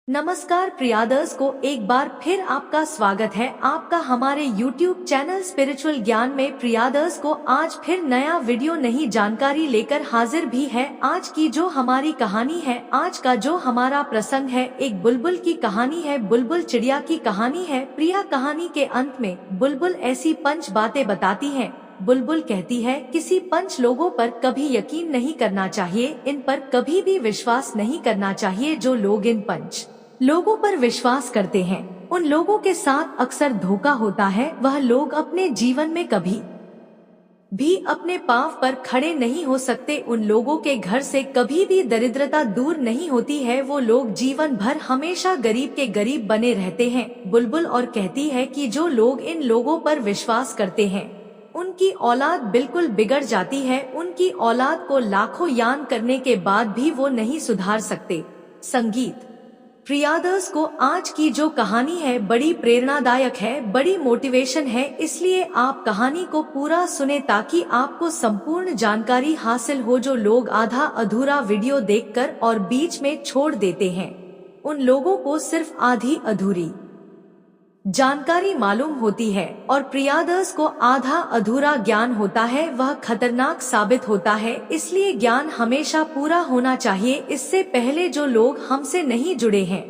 नमस्कार प्रियादर्स को एक बार फिर आपका स्वागत है आपका हमारे YouTube चैनल स्पिरिचुअल ज्ञान में। प्रियादर्स को आज फिर नया वीडियो नई जानकारी लेकर हाजिर भी है। आज की जो हमारी कहानी है, आज का जो हमारा प्रसंग है, एक बुलबुल की कहानी है, बुलबुल चिड़िया की कहानी है। प्रिया, कहानी के अंत में बुलबुल ऐसी 5 बातें बताती है। बुलबुल कहती है, किसी 5 लोगों पर कभी यकीन नहीं करना चाहिए, इन पर कभी भी विश्वास नहीं करना चाहिए। जो लोग इन 5 लोगों पर विश्वास करते हैं, उन लोगों के साथ अक्सर धोखा होता है। वह लोग अपने जीवन में कभी भी अपने पांव पर खड़े नहीं हो सकते। उन लोगों के घर से कभी भी दरिद्रता दूर नहीं होती है। वो लोग जीवन भर हमेशा गरीब के गरीब बने रहते हैं। बुलबुल और कहती है कि जो लोग इन लोगों पर विश्वास करते हैं, उनकी औलाद बिल्कुल बिगड़ जाती है। उनकी औलाद को लाखों यान करने के बाद भी वो नहीं सुधार सकते। संगीत। प्रियादर्स को आज की जो कहानी है बड़ी प्रेरणादायक है, बड़ी मोटिवेशन है, इसलिए आप कहानी को पूरा सुने ताकि आपको संपूर्ण जानकारी हासिल हो। जो लोग आधा अधूरा वीडियो देखकर और बीच में छोड़ देते हैं, उन लोगों को सिर्फ आधी अधूरी जानकारी मालूम होती है और प्रियादर्स को आधा अधूरा ज्ञान होता है, वह खतरनाक साबित होता है। इसलिए ज्ञान हमेशा पूरा होना चाहिए। इससे पहले जो लोग हमसे नहीं जुड़े हैं,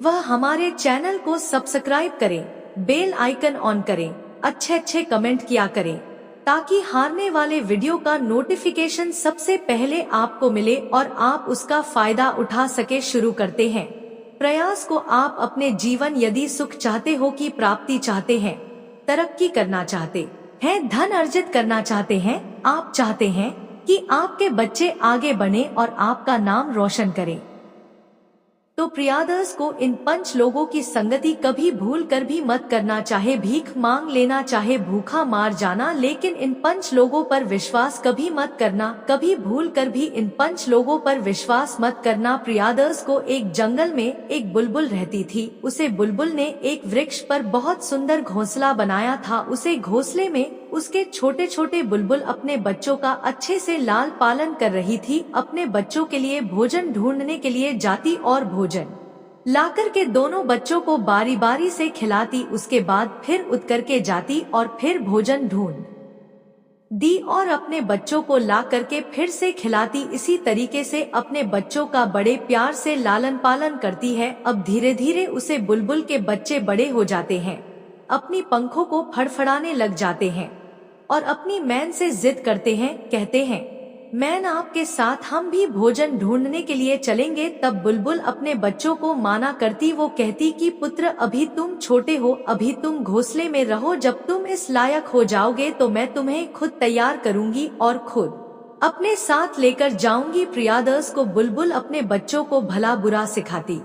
वह हमारे चैनल को सब्सक्राइब करें, बेल आइकन ऑन करें, अच्छे कमेंट किया करें ताकि हारने वाले वीडियो का नोटिफिकेशन सबसे पहले आपको मिले और आप उसका फायदा उठा सके। शुरू करते हैं प्रयास को। आप अपने जीवन यदि सुख चाहते हो, की प्राप्ति चाहते हैं, तरक्की करना चाहते हैं, धन अर्जित करना चाहते हैं, आप चाहते हैं कि आपके बच्चे आगे बढ़ें और आपका नाम रोशन करें, तो प्रियादर्स को इन 5 लोगों की संगति कभी भूल कर भी मत करना। चाहे भीख मांग लेना, चाहे भूखा मार जाना, लेकिन इन 5 लोगों पर विश्वास कभी मत करना। कभी भूल कर भी इन 5 लोगों पर विश्वास मत करना। प्रियादर्स को एक जंगल में एक बुलबुल रहती थी। उसे बुलबुल ने एक वृक्ष पर बहुत सुंदर घोंसला बनाया था। उसे घोंसले में उसके छोटे छोटे बुलबुल अपने बच्चों का अच्छे से लाल पालन कर रही थी। अपने बच्चों के लिए भोजन ढूंढने के लिए जाती और भोजन लाकर के दोनों बच्चों को बारी बारी से खिलाती। उसके बाद फिर उठ करके जाती और फिर भोजन ढूंढ दी और अपने बच्चों को ला करके फिर से खिलाती। इसी तरीके से अपने बच्चों का बड़े प्यार से लालन पालन करती है। अब धीरे धीरे उसे बुलबुल के बच्चे बड़े हो जाते हैं, अपनी पंखों को फड़फड़ाने लग जाते हैं और अपनी मैन से जिद करते हैं। कहते हैं, मैन आपके साथ हम भी भोजन ढूंढने के लिए चलेंगे। तब बुलबुल अपने बच्चों को माना करती। वो कहती कि पुत्र, अभी तुम छोटे हो, अभी तुम घोंसले में रहो, जब तुम इस लायक हो जाओगे तो मैं तुम्हें खुद तैयार करूंगी और खुद अपने साथ लेकर जाऊंगी। प्रियादर्स को बुलबुल अपने बच्चों को भला बुरा सिखाती।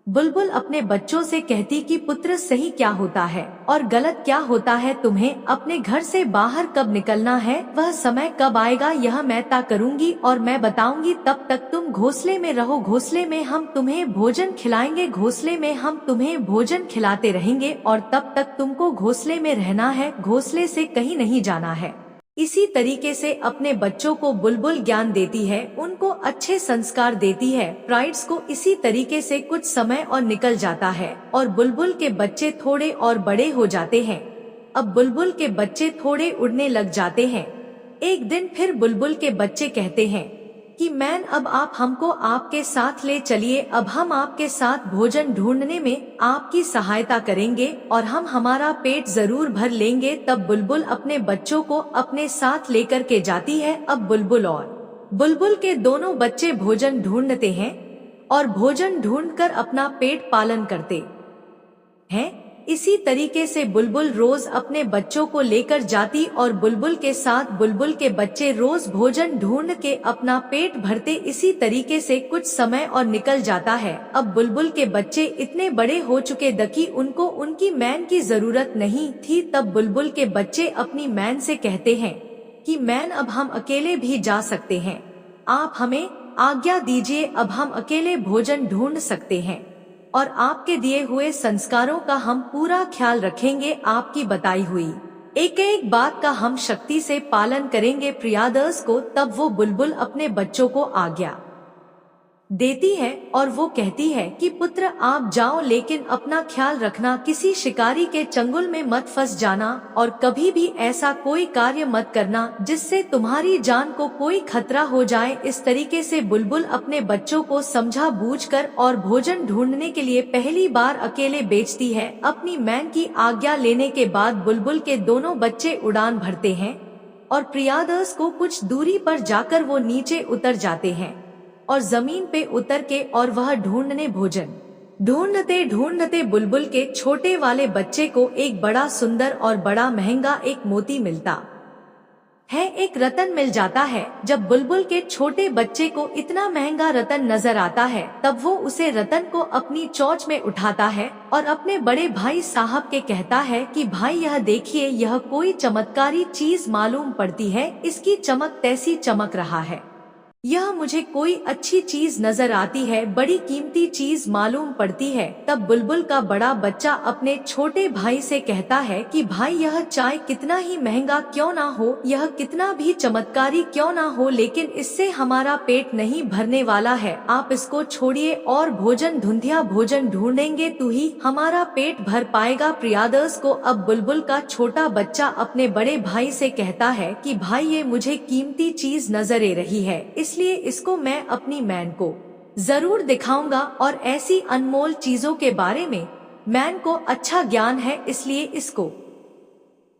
बुलबुल अपने बच्चों से कहती कि पुत्र, सही क्या होता है और गलत क्या होता है, तुम्हें अपने घर से बाहर कब निकलना है, वह समय कब आएगा, यह मैं तय करूंगी और मैं बताऊंगी। तब तक तुम घोंसले में रहो, घोंसले में हम तुम्हें भोजन खिलाएंगे, घोंसले में हम तुम्हें भोजन खिलाते रहेंगे और तब तक तुमको घोंसले में रहना है, घोंसले से कहीं नहीं जाना है। इसी तरीके से अपने बच्चों को बुलबुल ज्ञान देती है, उनको अच्छे संस्कार देती है। प्राइड्स को इसी तरीके से कुछ समय और निकल जाता है और बुलबुल के बच्चे थोड़े और बड़े हो जाते हैं। अब बुलबुल के बच्चे थोड़े उड़ने लग जाते हैं। एक दिन फिर बुलबुल के बच्चे कहते हैं कि मैन, अब आप हमको आपके साथ ले चलिए, अब हम आपके साथ भोजन ढूंढने में आपकी सहायता करेंगे और हम हमारा पेट जरूर भर लेंगे। तब बुलबुल अपने बच्चों को अपने साथ लेकर के जाती है। अब बुलबुल और बुलबुल के दोनों बच्चे भोजन ढूंढते हैं और भोजन ढूंढकर अपना पेट पालन करते हैं। इसी तरीके से बुलबुल रोज अपने बच्चों को लेकर जाती और बुलबुल के साथ बुलबुल के बच्चे रोज भोजन ढूंढ के अपना पेट भरते। इसी तरीके से कुछ समय और निकल जाता है। अब बुलबुल के बच्चे इतने बड़े हो चुके थे कि उनको उनकी मैन की जरूरत नहीं थी। तब बुलबुल के बच्चे अपनी मैन से कहते हैं कि मैन, अब हम अकेले भी जा सकते हैं, आप हमें आज्ञा दीजिए, अब हम अकेले भोजन ढूंढ सकते हैं और आपके दिए हुए संस्कारों का हम पूरा ख्याल रखेंगे, आपकी बताई हुई एक एक बात का हम शक्ति से पालन करेंगे। प्रियादर्स को तब वो बुलबुल अपने बच्चों को आज्ञा देती है और वो कहती है कि पुत्र आप जाओ, लेकिन अपना ख्याल रखना, किसी शिकारी के चंगुल में मत फंस जाना और कभी भी ऐसा कोई कार्य मत करना जिससे तुम्हारी जान को कोई खतरा हो जाए। इस तरीके से बुलबुल अपने बच्चों को समझा बूझकर और भोजन ढूंढने के लिए पहली बार अकेले बेचती है। अपनी मैन की आज्ञा लेने के बाद बुलबुल के दोनों बच्चे उड़ान भरते हैं और प्रियादर्श को कुछ दूरी पर जाकर वो नीचे उतर जाते हैं और जमीन पे उतर के और वह भोजन ढूंढते ढूंढते बुलबुल के छोटे वाले बच्चे को एक बड़ा सुंदर और बड़ा महंगा एक मोती मिलता है, एक रतन मिल जाता है। जब बुलबुल के छोटे बच्चे को इतना महंगा रतन नजर आता है, तब वो उसे रतन को अपनी चोंच में उठाता है और अपने बड़े भाई साहब के कहता है कि भाई यह देखिए, यह कोई चमत्कारी चीज मालूम पड़ती है, इसकी चमक तैसी चमक रहा है, यह मुझे कोई अच्छी चीज नजर आती है, बड़ी कीमती चीज मालूम पड़ती है। तब बुलबुल का बड़ा बच्चा अपने छोटे भाई से कहता है कि भाई यह चाय कितना ही महंगा क्यों ना हो, यह कितना भी चमत्कारी क्यों ना हो, लेकिन इससे हमारा पेट नहीं भरने वाला है, आप इसको छोड़िए और भोजन ढूंढेंगे तो ही हमारा पेट भर पाएगा। प्रियादर्श को अब बुलबुल का छोटा बच्चा अपने बड़े भाई से कहता है कि भाई ये मुझे कीमती चीज नजर आ रही है, इसलिए इसको मैं अपनी मैन को जरूर दिखाऊंगा और ऐसी अनमोल चीजों के बारे में मैन को अच्छा ज्ञान है, इसलिए इसको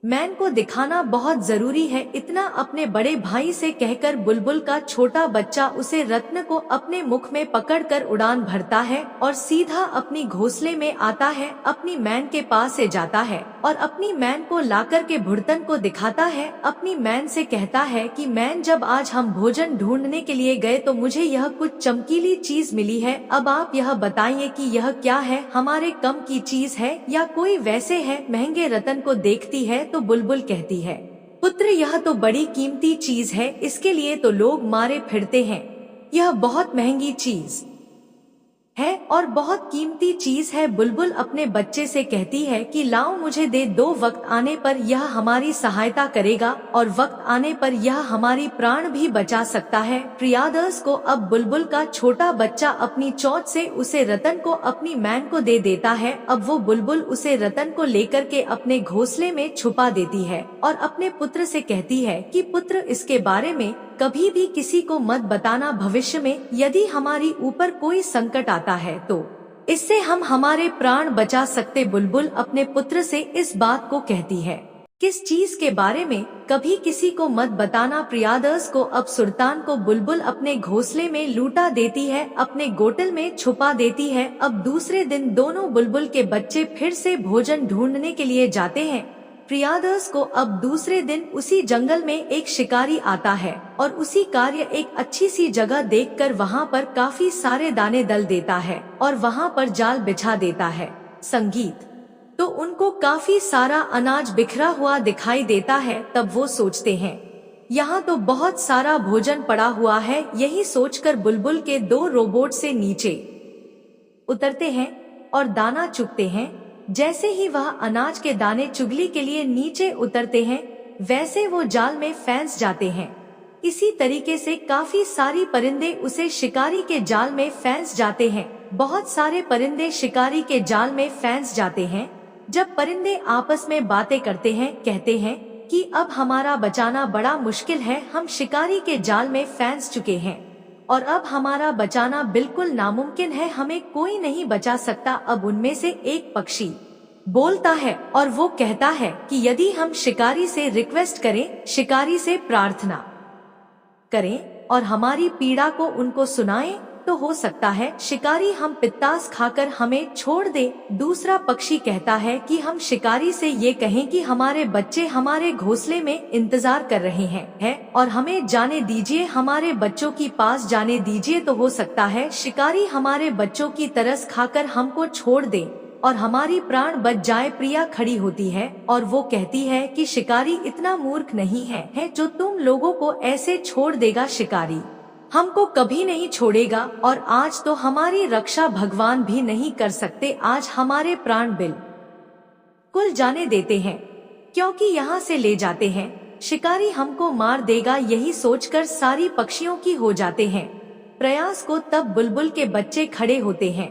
मैन को दिखाना बहुत जरूरी है। इतना अपने बड़े भाई से कहकर बुलबुल का छोटा बच्चा उसे रत्न को अपने मुख में पकड़कर उड़ान भरता है और सीधा अपनी घोंसले में आता है, अपनी मैन के पास से जाता है और अपनी मैन को लाकर के भुड़तन को दिखाता है। अपनी मैन से कहता है कि मैन, जब आज हम भोजन ढूंढने के लिए गए तो मुझे यह कुछ चमकीली चीज मिली है, अब आप यह बताइए कि यह क्या है, हमारे कम की चीज है या कोई वैसे है महंगे रतन को देखती है तो बुलबुल कहती है, पुत्र यह तो बड़ी कीमती चीज है, इसके लिए तो लोग मारे फिरते हैं, यह बहुत महंगी चीज है और बहुत कीमती चीज है। बुलबुल अपने बच्चे से कहती है कि लाओ मुझे दे दो, वक्त आने पर यह हमारी सहायता करेगा और वक्त आने पर यह हमारी प्राण भी बचा सकता है। प्रियादर्श को अब बुलबुल का छोटा बच्चा अपनी चोंच से उसे रतन को अपनी मैन को दे देता है। अब वो बुलबुल उसे रतन को लेकर के अपने घोंसले में छुपा देती है और अपने पुत्र से कहती है कि पुत्र, इसके बारे में कभी भी किसी को मत बताना, भविष्य में यदि हमारी ऊपर कोई संकट आता है तो इससे हम हमारे प्राण बचा सकते। बुलबुल अपने पुत्र से इस बात को कहती है, किस चीज के बारे में कभी किसी को मत बताना। प्रियादर्श को अब सुल्तान को बुलबुल अपने घोंसले में लूटा देती है, अपने गोटल में छुपा देती है। अब दूसरे दिन दोनों बुलबुल के बच्चे फिर से भोजन ढूंढने के लिए जाते हैं। प्रियादर्श को अब दूसरे दिन उसी जंगल में एक शिकारी आता है और उसी कार्य एक अच्छी सी जगह देखकर वहां पर काफी सारे दाने दल देता है और वहां पर जाल बिछा देता है। संगीत तो उनको काफी सारा अनाज बिखरा हुआ दिखाई देता है। तब वो सोचते हैं, यहाँ तो बहुत सारा भोजन पड़ा हुआ है। यही सोचकर बुलबुल के दो रोबोट से नीचे उतरते हैं और दाना चुगते हैं। जैसे ही वह अनाज के दाने चुगली के लिए नीचे उतरते हैं, वैसे वो जाल में फंस जाते हैं। इसी तरीके से काफी सारी परिंदे उसे शिकारी के जाल में फंस जाते हैं। बहुत सारे परिंदे शिकारी के जाल में फंस जाते हैं। जब परिंदे आपस में बातें करते हैं, कहते हैं कि अब हमारा बचाना बड़ा मुश्किल है, हम शिकारी के जाल में फंस चुके हैं और अब हमारा बचाना बिल्कुल नामुमकिन है, हमें कोई नहीं बचा सकता। अब उनमें से एक पक्षी बोलता है और वो कहता है कि यदि हम शिकारी से रिक्वेस्ट करें, शिकारी से प्रार्थना करें और हमारी पीड़ा को उनको सुनाएं, तो हो सकता है शिकारी हम पित्तास खाकर हमें छोड़ दे। दूसरा पक्षी कहता है कि हम शिकारी से ये कहें कि हमारे बच्चे हमारे घोंसले में इंतजार कर रहे हैं और हमें जाने दीजिए, हमारे बच्चों की पास जाने दीजिए, तो हो सकता है शिकारी हमारे बच्चों की तरस खाकर हमको छोड़ दे और हमारी प्राण बच जाए। प्रिया खड़ी होती है और वो कहती है कि शिकारी इतना मूर्ख नहीं है जो तुम लोगों को ऐसे छोड़ देगा, शिकारी हमको कभी नहीं छोड़ेगा और आज तो हमारी रक्षा भगवान भी नहीं कर सकते, आज हमारे प्राण बिल्कुल जाने देते हैं, क्योंकि यहाँ से ले जाते हैं शिकारी हमको मार देगा। यही सोचकर सारी पक्षियों की हो जाते हैं प्रयास को तब बुलबुल के बच्चे खड़े होते हैं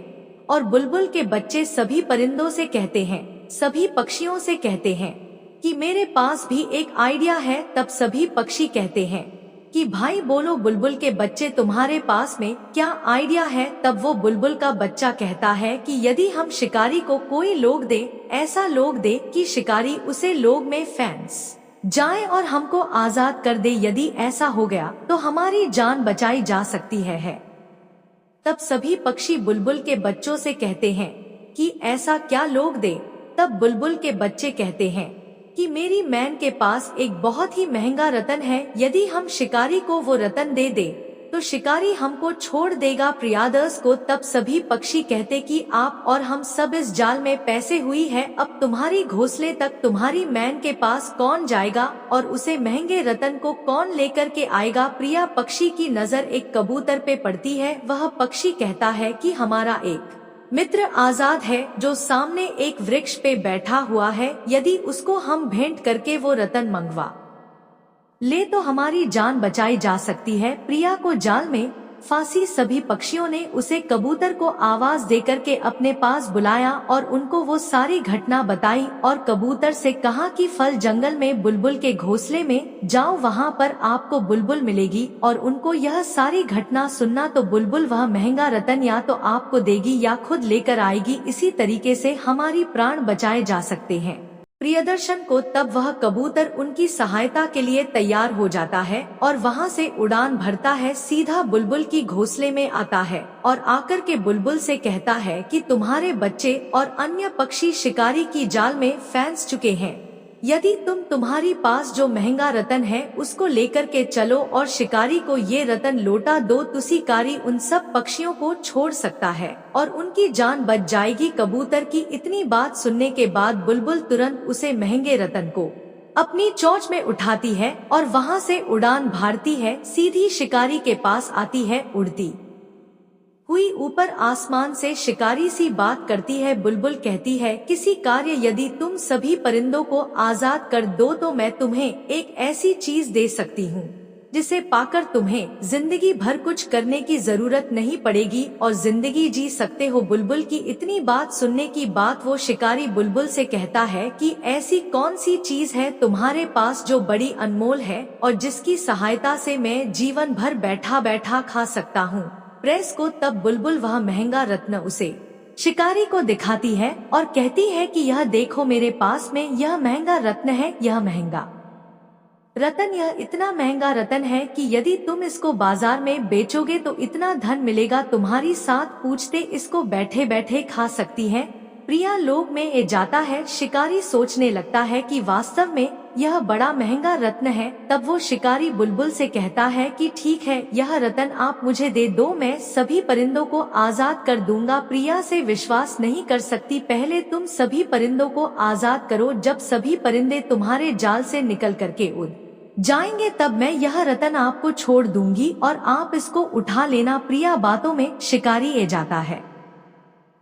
और बुलबुल के बच्चे सभी परिंदों से कहते हैं, सभी पक्षियों से कहते हैं कि मेरे पास भी एक आइडिया है। तब सभी पक्षी कहते हैं कि भाई बोलो बुलबुल के बच्चे, तुम्हारे पास में क्या आइडिया है। तब वो बुलबुल का बच्चा कहता है कि यदि हम शिकारी को कोई लोग दे, ऐसा लोग दे कि शिकारी उसे लोग में फंस जाए और हमको आजाद कर दे, यदि ऐसा हो गया तो हमारी जान बचाई जा सकती है। तब सभी पक्षी बुलबुल के बच्चों से कहते हैं कि ऐसा क्या लोग दे। तब बुलबुल के बच्चे कहते हैं कि मेरी मैन के पास एक बहुत ही महंगा रतन है, यदि हम शिकारी को वो रतन दे दे तो शिकारी हमको छोड़ देगा प्रियादर्स को। तब सभी पक्षी कहते कि आप और हम सब इस जाल में पैसे हुई है, अब तुम्हारी घोंसले तक तुम्हारी मैन के पास कौन जाएगा और उसे महंगे रतन को कौन लेकर के आएगा। प्रिया पक्षी की नजर एक कबूतर पे पड़ती है। वह पक्षी कहता है कि हमारा एक मित्र आजाद है जो सामने एक वृक्ष पे बैठा हुआ है, यदि उसको हम भेंट करके वो रतन मंगवा ले तो हमारी जान बचाई जा सकती है। प्रिया को जाल में फांसी सभी पक्षियों ने उसे कबूतर को आवाज देकर के अपने पास बुलाया और उनको वो सारी घटना बताई और कबूतर से कहा कि फल जंगल में बुलबुल के घोंसले में जाओ, वहाँ पर आपको बुलबुल मिलेगी और उनको यह सारी घटना सुनना तो बुलबुल वह महंगा रतन या तो आपको देगी या खुद लेकर आएगी। इसी तरीके से हमारी प्राण बचाए जा सकते हैं। प्रियदर्शन को तब वह कबूतर उनकी सहायता के लिए तैयार हो जाता है और वहां से उड़ान भरता है, सीधा बुलबुल की घोंसले में आता है और आकर के बुलबुल से कहता है कि तुम्हारे बच्चे और अन्य पक्षी शिकारी की जाल में फंस चुके हैं, यदि तुम्हारी पास जो महंगा रतन है उसको लेकर के चलो और शिकारी को ये रतन लौटा दो तो शिकारी उन सब पक्षियों को छोड़ सकता है और उनकी जान बच जाएगी। कबूतर की इतनी बात सुनने के बाद बुलबुल तुरंत उसे महंगे रतन को अपनी चोंच में उठाती है और वहां से उड़ान भरती है, सीधी शिकारी के पास आती है, उड़ती हुई ऊपर आसमान से शिकारी सी बात करती है। बुलबुल कहती है किसी कार्य यदि तुम सभी परिंदों को आजाद कर दो तो मैं तुम्हें एक ऐसी चीज दे सकती हूँ जिसे पाकर तुम्हें जिंदगी भर कुछ करने की जरूरत नहीं पड़ेगी और जिंदगी जी सकते हो। बुलबुल की इतनी बात सुनने की बाद वो शिकारी बुलबुल से कहता है कि ऐसी कौन सी चीज है तुम्हारे पास जो बड़ी अनमोल है और जिसकी सहायता से मैं जीवन भर बैठा बैठा खा सकता हूँ। प्रेस को तब बुलबुल वह महंगा रत्न उसे शिकारी को दिखाती है और कहती है कि यह देखो मेरे पास में यह महंगा रत्न है, यह महंगा रतन, यह इतना महंगा रतन है कि यदि तुम इसको बाजार में बेचोगे तो इतना धन मिलेगा, तुम्हारी साथ पूछते इसको बैठे बैठे खा सकती है। प्रिया लोग में ये जाता है। शिकारी सोचने लगता है कि वास्तव में यह बड़ा महंगा रत्न है। तब वो शिकारी बुलबुल से कहता है कि ठीक है, यह रतन आप मुझे दे दो, मैं सभी परिंदों को आजाद कर दूंगा। प्रिया से विश्वास नहीं कर सकती, पहले तुम सभी परिंदों को आजाद करो, जब सभी परिंदे तुम्हारे जाल से निकल करके उड़ जाएंगे तब मैं यह रतन आपको छोड़ दूंगी और आप इसको उठा लेना। प्रिया बातों में शिकारी ए जाता है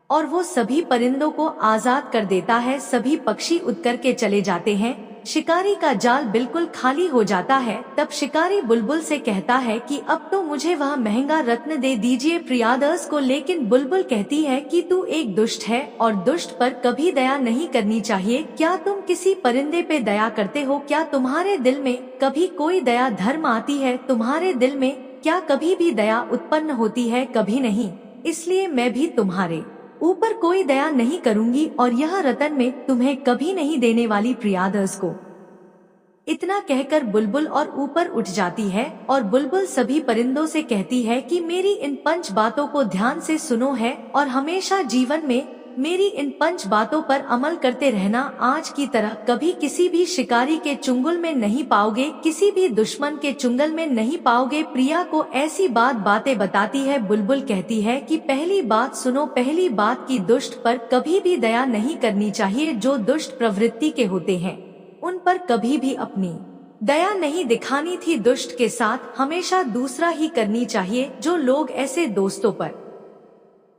और वो सभी परिंदों को आजाद कर देता है। सभी पक्षी उड़ कर के चले जाते हैं। शिकारी का जाल बिल्कुल खाली हो जाता है। तब शिकारी बुलबुल से कहता है कि अब तो मुझे वह महंगा रत्न दे दीजिए प्रियादर्स को। लेकिन बुलबुल कहती है कि तू एक दुष्ट है और दुष्ट पर कभी दया नहीं करनी चाहिए। क्या तुम किसी परिंदे पे दया करते हो? क्या तुम्हारे दिल में कभी कोई दया धर्म आती है? तुम्हारे दिल में क्या कभी भी दया उत्पन्न होती है? कभी नहीं। इसलिए मैं भी तुम्हारे ऊपर कोई दया नहीं करूंगी और यह रतन में तुम्हें कभी नहीं देने वाली प्रियादर्स को। इतना कहकर बुलबुल और ऊपर उठ जाती है और बुलबुल सभी परिंदों से कहती है कि मेरी इन 5 बातों को ध्यान से सुनो है और हमेशा जीवन में मेरी इन 5 बातों पर अमल करते रहना। आज की तरह कभी किसी भी शिकारी के चुंगल में नहीं पाओगे, किसी भी दुश्मन के चुंगल में नहीं पाओगे। प्रिया को ऐसी बातें बताती है। बुलबुल कहती है कि पहली बात सुनो, पहली बात की दुष्ट पर कभी भी दया नहीं करनी चाहिए। जो दुष्ट प्रवृत्ति के होते हैं उन पर कभी भी अपनी दया नहीं दिखानी थी। दुष्ट के साथ हमेशा दूसरा ही करनी चाहिए। जो लोग ऐसे दोस्तों पर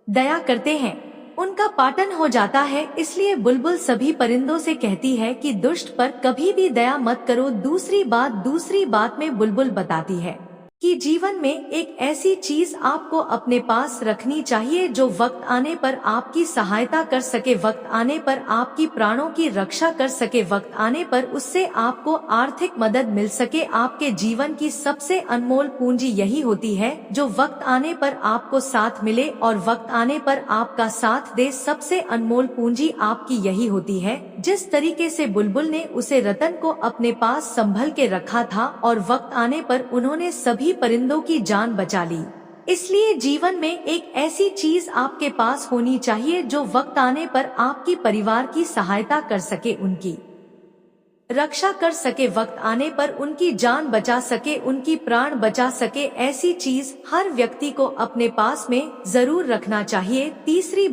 दया करते हैं उनका पाटन हो जाता है। इसलिए बुलबुल सभी परिंदों से कहती है कि दुष्ट पर कभी भी दया मत करो। दूसरी बात में बुलबुल बताती है कि जीवन में एक ऐसी चीज आपको अपने पास रखनी चाहिए जो वक्त आने पर आपकी सहायता कर सके, वक्त आने पर आपकी प्राणों की रक्षा कर सके, वक्त आने पर उससे आपको आर्थिक मदद मिल सके। आपके जीवन की सबसे अनमोल पूंजी यही होती है जो वक्त आने पर आपको साथ मिले, और वक्त आने पर आपका साथ दे। सबसे अनमोल पूंजी आपकी यही होती है। जिस तरीके से बुलबुल ने उसे रतन को अपने पास संभल के रखा था और वक्त आने पर उन्होंने सभी परिंदों की जान बचा ली, इसलिए जीवन में एक ऐसी चीज आपके पास होनी चाहिए जो वक्त आने पर आपकी परिवार की सहायता कर सके, उनकी रक्षा कर सके, वक्त आने पर उनकी जान बचा सके, उनकी प्राण बचा सके। ऐसी चीज हर व्यक्ति को अपने पास में जरूर रखना चाहिए। तीसरी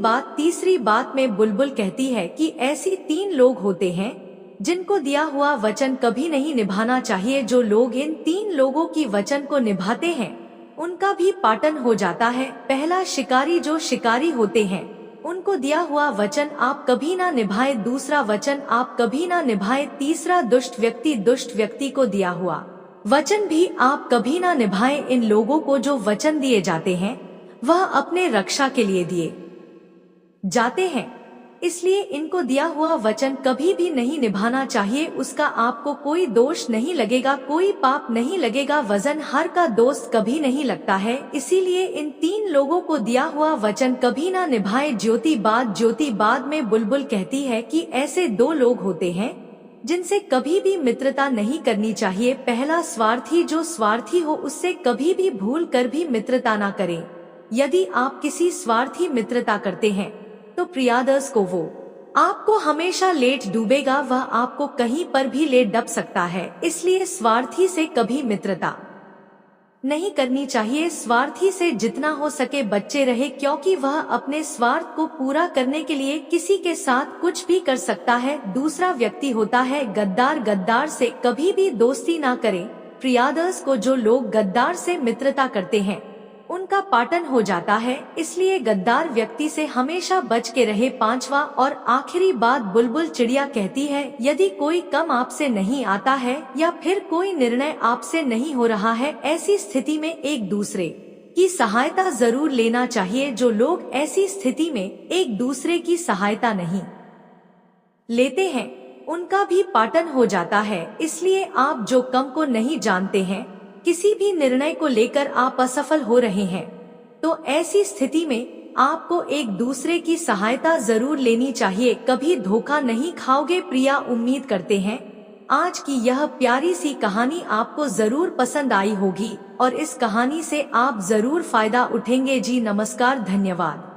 बात में बुलबुल कहती है कि ऐसी 3 लोग होते हैं जिनको दिया हुआ वचन कभी नहीं निभाना चाहिए। जो लोग इन 3 लोगों की वचन को निभाते हैं उनका भी पाटन हो जाता है। पहला, शिकारी। जो शिकारी होते हैं उनको दिया हुआ वचन आप कभी ना निभाए, दूसरा वचन आप कभी ना निभाए। तीसरा, दुष्ट व्यक्ति को दिया हुआ वचन भी आप कभी ना निभाए। इन लोगों को जो वचन दिए जाते हैं वह अपने रक्षा के लिए दिए जाते हैं, इसलिए इनको दिया हुआ वचन कभी भी नहीं निभाना चाहिए। उसका आपको कोई दोष नहीं लगेगा, कोई पाप नहीं लगेगा। वजन हर का दोस्त कभी नहीं लगता है, इसीलिए इन 3 लोगों को दिया हुआ वचन कभी ना निभाए। ज्योतिबाद में बुलबुल कहती है कि ऐसे 2 लोग होते हैं जिनसे कभी भी मित्रता नहीं करनी चाहिए। पहला, स्वार्थी। जो स्वार्थी हो उससे कभी भी भूल कर भी मित्रता ना करें। यदि आप किसी स्वार्थी मित्रता करते हैं तो प्रियादर्स को वो आपको हमेशा लेट डूबेगा, वह आपको कहीं पर भी ले डूब सकता है। इसलिए स्वार्थी से कभी मित्रता नहीं करनी चाहिए। स्वार्थी से जितना हो सके बचे रहे, क्योंकि वह अपने स्वार्थ को पूरा करने के लिए किसी के साथ कुछ भी कर सकता है। दूसरा व्यक्ति होता है गद्दार। गद्दार से कभी भी दोस्ती ना करें। प्रियादर्स को जो लोग गद्दार से मित्रता करते हैं उनका पाटन हो जाता है, इसलिए गद्दार व्यक्ति से हमेशा बच के रहे। 5वां और आखिरी बात बुलबुल चिड़िया कहती है, यदि कोई कम आपसे नहीं आता है या फिर कोई निर्णय आपसे नहीं हो रहा है, ऐसी स्थिति में एक दूसरे की सहायता जरूर लेना चाहिए। जो लोग ऐसी स्थिति में एक दूसरे की सहायता नहीं लेते हैं उनका भी पाटन हो जाता है। इसलिए आप जो कम को नहीं जानते हैं, किसी भी निर्णय को लेकर आप असफल हो रहे हैं, तो ऐसी स्थिति में आपको एक दूसरे की सहायता जरूर लेनी चाहिए। कभी धोखा नहीं खाओगे। प्रिया, उम्मीद करते हैं आज की यह प्यारी सी कहानी आपको जरूर पसंद आई होगी और इस कहानी से आप जरूर फायदा उठेंगे। जी नमस्कार, धन्यवाद।